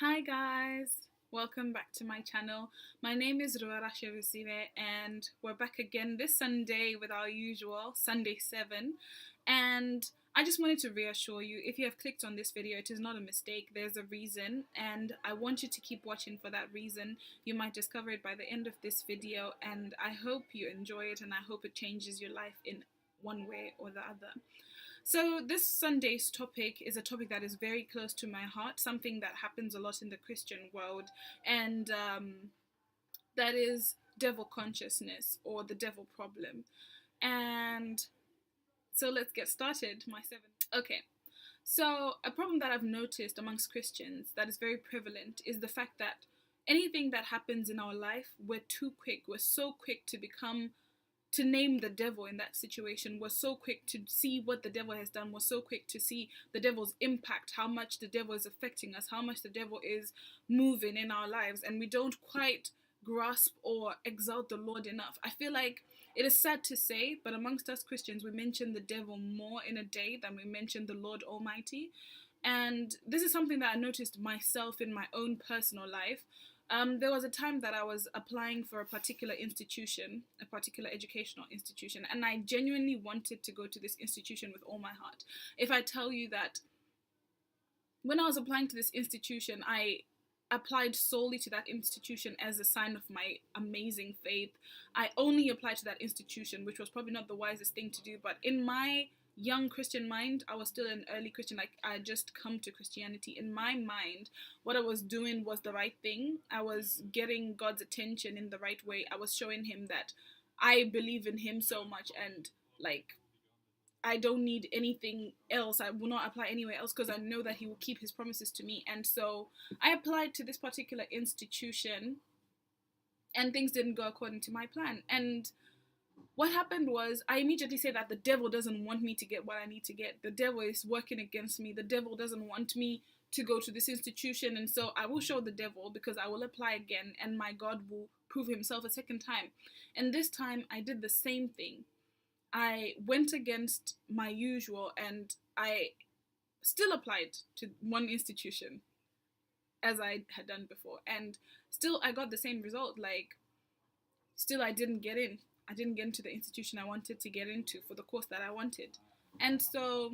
Hi guys, welcome back to my channel. My name is Ruara Shevisive and we're back again this Sunday with our usual Sunday 7. And I just wanted to reassure you, if you have clicked on this video, it is not a mistake. There's a reason and I want you to keep watching for that reason. You might discover it by the end of this video and I hope you enjoy it and I hope it changes your life in one way or the other. So, this Sunday's topic is a topic that is very close to my heart, something that happens a lot in the Christian world, and that is devil consciousness or the devil problem. And so, let's get started. My seven. Okay, so a problem that I've noticed amongst Christians that is very prevalent is the fact that anything that happens in our life, we're too quick, we're so quick to name the devil in that situation. We're so quick to see what the devil has done. We're so quick to see the devil's impact, how much the devil is affecting us, how much the devil is moving in our lives, and we don't quite grasp or exalt the Lord enough. I feel like it is sad to say, but amongst us Christians, we mention the devil more in a day than we mention the Lord Almighty. And this is something that I noticed myself in my own personal life. There was a time that I was applying for a particular institution, a particular educational institution, and I genuinely wanted to go to this institution with all my heart. If I tell you that when I was applying to this institution, I applied solely to that institution as a sign of my amazing faith. I only applied to that institution, which was probably not the wisest thing to do, but in my young Christian mind, I was still an early Christian, like I just come to Christianity. In my mind, what I was doing was the right thing. I was getting God's attention in the right way. I was showing him that I believe in him so much and like I don't need anything else. I will not apply anywhere else because I know that he will keep his promises to me. And so I applied to this particular institution and things didn't go according to my plan. And what happened was I immediately said that the devil doesn't want me to get what I need to get. The devil is working against me. The devil doesn't want me to go to this institution. And so I will show the devil because I will apply again and my God will prove himself a second time. And this time I did the same thing. I went against my usual and I still applied to one institution as I had done before. And still I got the same result. Like, still I didn't get in. I didn't get into the institution I wanted to get into for the course that I wanted. And so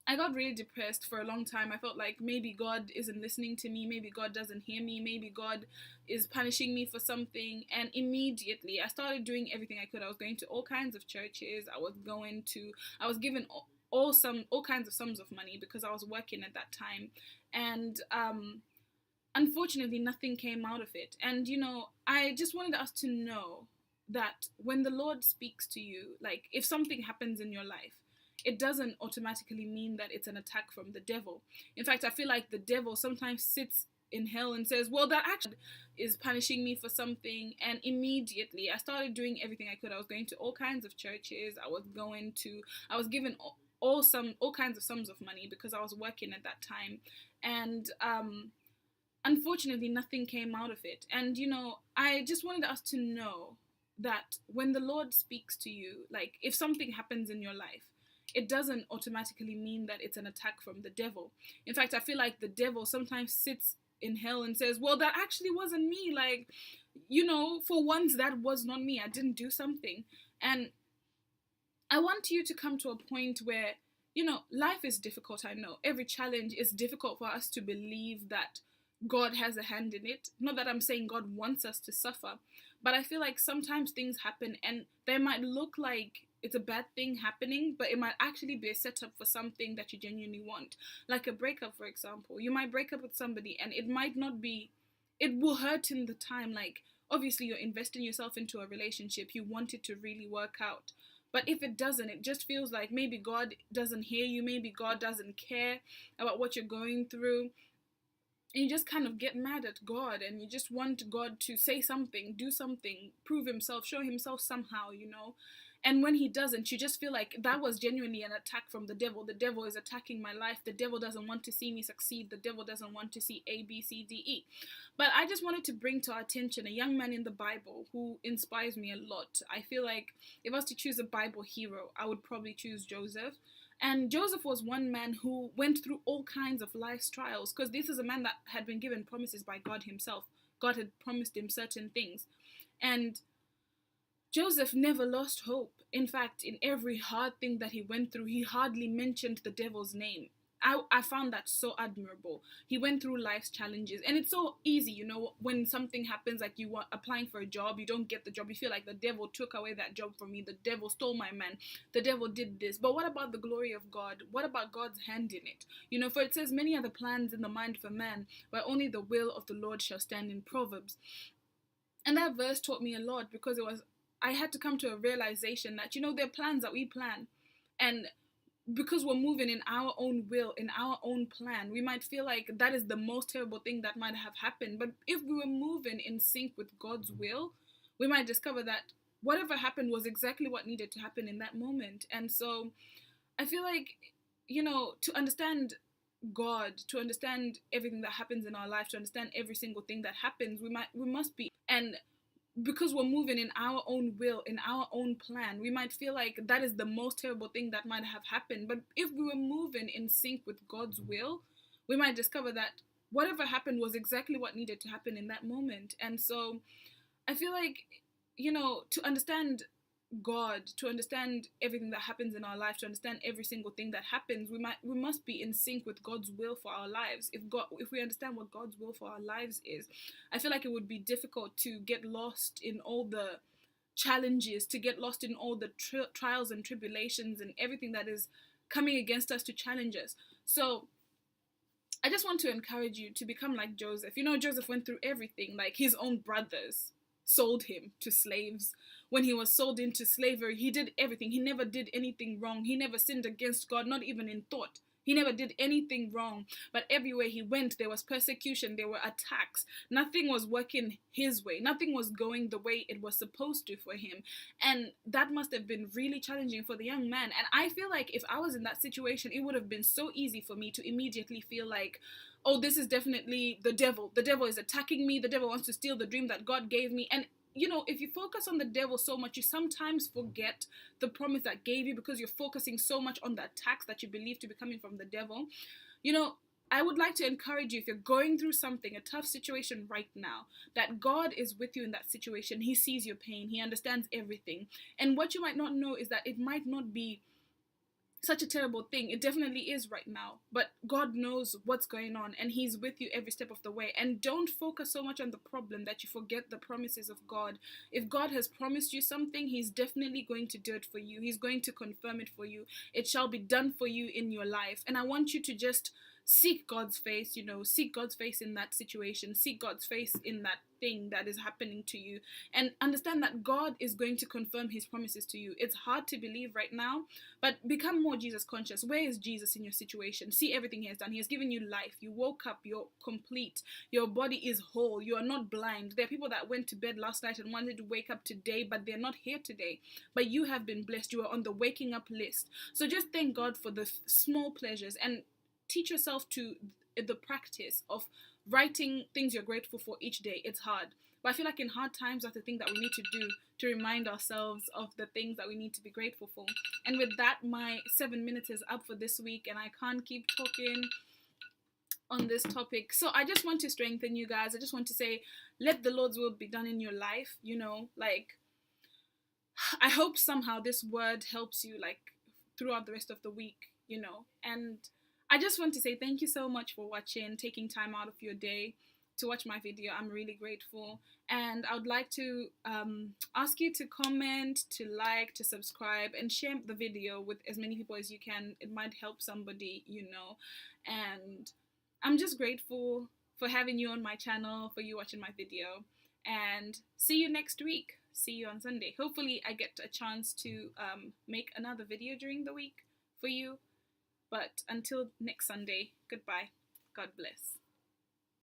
I got really depressed for a long time. I felt like maybe God isn't listening to me, maybe God doesn't hear me, maybe God is punishing me for something. And immediately I started doing everything I could. I was going to all kinds of churches. I was given all kinds of sums of money because I was working at that time. And unfortunately nothing came out of it. And I just wanted us to know that when the Lord speaks to you, like if something happens in your life, it doesn't automatically mean that it's an attack from the devil. In fact, I feel like the devil sometimes sits in hell and says, well, that actually is punishing me for something. And immediately I started doing everything I could. I was going to all kinds of churches. I was given all kinds of sums of money because I was working at that time. And unfortunately nothing came out of it. And I just wanted us to know that when the Lord speaks to you, like if something happens in your life, it doesn't automatically mean that it's an attack from the devil. In fact, I feel like the devil sometimes sits in hell and says, well, that actually wasn't me. Like, for once, that was not me. I didn't do something. And I want you to come to a point where, life is difficult. I know every challenge is difficult for us to believe that God has a hand in it. Not that I'm saying God wants us to suffer, but I feel like sometimes things happen and they might look like it's a bad thing happening, but it might actually be a setup for something that you genuinely want. Like a breakup, for example. You might break up with somebody and it will hurt in the time. Like, obviously you're investing yourself into a relationship. You want it to really work out. But if it doesn't, it just feels like maybe God doesn't hear you. Maybe God doesn't care about what you're going through. And you just kind of get mad at God and you just want God to say something, do something, prove himself, show himself somehow, And when he doesn't, you just feel like that was genuinely an attack from the devil. The devil is attacking my life. The devil doesn't want to see me succeed. The devil doesn't want to see A, B, C, D, E. But I just wanted to bring to our attention a young man in the Bible who inspires me a lot. I feel like if I was to choose a Bible hero, I would probably choose Joseph. And Joseph was one man who went through all kinds of life's trials, because this is a man that had been given promises by God himself. God had promised him certain things. And Joseph never lost hope. In fact, in every hard thing that he went through, he hardly mentioned the devil's name. I found that so admirable. He went through life's challenges, and it's so easy, when something happens, like you are applying for a job, you don't get the job, you feel like the devil took away that job from me, the devil stole my man, the devil did this. But what about the glory of God? What about God's hand in it? For it says, many are the plans in the mind of a man, but only the will of the Lord shall stand, in Proverbs. And that verse taught me a lot, because I had to come to a realization that, there are plans that we plan, and because we're moving in our own will, in our own plan, we might feel like that is the most terrible thing that might have happened. But if we were moving in sync with God's will, we might discover that whatever happened was exactly what needed to happen in that moment. And so I feel like, to understand God, to understand everything that happens in our life, to understand every single thing that happens, we must be, and because we're moving in our own will, in our own plan, we might feel like that is the most terrible thing that might have happened. But if we were moving in sync with God's will, we might discover that whatever happened was exactly what needed to happen in that moment. And so I feel like, to understand God, to understand everything that happens in our life, to understand every single thing that happens, we must be in sync with God's will for our lives. If we understand what God's will for our lives is, I feel like it would be difficult to get lost in all the challenges, to get lost in all the trials and tribulations and everything that is coming against us to challenge us. So I just want to encourage you to become like Joseph. Joseph went through everything. Like, his own brothers sold him to slaves. When he was sold into slavery, he did everything. He never did anything wrong. He never sinned against God, not even in thought. He never did anything wrong. But everywhere he went, there was persecution, there were attacks. Nothing was working his way. Nothing was going the way it was supposed to for him. And that must have been really challenging for the young man. And I feel like if I was in that situation, it would have been so easy for me to immediately feel like, oh, this is definitely the devil. The devil is attacking me. The devil wants to steal the dream that God gave me. And if you focus on the devil so much, you sometimes forget the promise that gave you, because you're focusing so much on the attacks that you believe to be coming from the devil. I would like to encourage you, if you're going through something, a tough situation right now, that God is with you in that situation. He sees your pain. He understands everything. And what you might not know is that it might not be such a terrible thing. It definitely is right now, but God knows what's going on, and He's with you every step of the way. And don't focus so much on the problem that you forget the promises of God. If God has promised you something, He's definitely going to do it for you. He's going to confirm it for you. It shall be done for you in your life. And I want you to just seek God's face, seek God's face in that situation, seek God's face in that thing that is happening to you, and understand that God is going to confirm His promises to you. It's hard to believe right now, but become more Jesus conscious. Where is Jesus in your situation? See everything He has done. He has given you life. You woke up, you're complete. Your body is whole. You are not blind. There are people that went to bed last night and wanted to wake up today, but they're not here today. But you have been blessed. You are on the waking up list. So just thank God for the small pleasures, and teach yourself to the practice of writing things you're grateful for each day. It's hard, but I feel like in hard times, that's the thing that we need to do, to remind ourselves of the things that we need to be grateful for. And with that, my 7 minutes is up for this week, and I can't keep talking on this topic. So I just want to strengthen you guys. I just want to say, let the Lord's will be done in your life. I hope somehow this word helps you, throughout the rest of the week, and I just want to say thank you so much for watching, taking time out of your day to watch my video. I'm really grateful. And I would like to ask you to comment, to like, to subscribe, and share the video with as many people as you can. It might help somebody, And I'm just grateful for having you on my channel, for you watching my video. And see you next week. See you on Sunday. Hopefully I get a chance to make another video during the week for you. But until next Sunday, goodbye. God bless.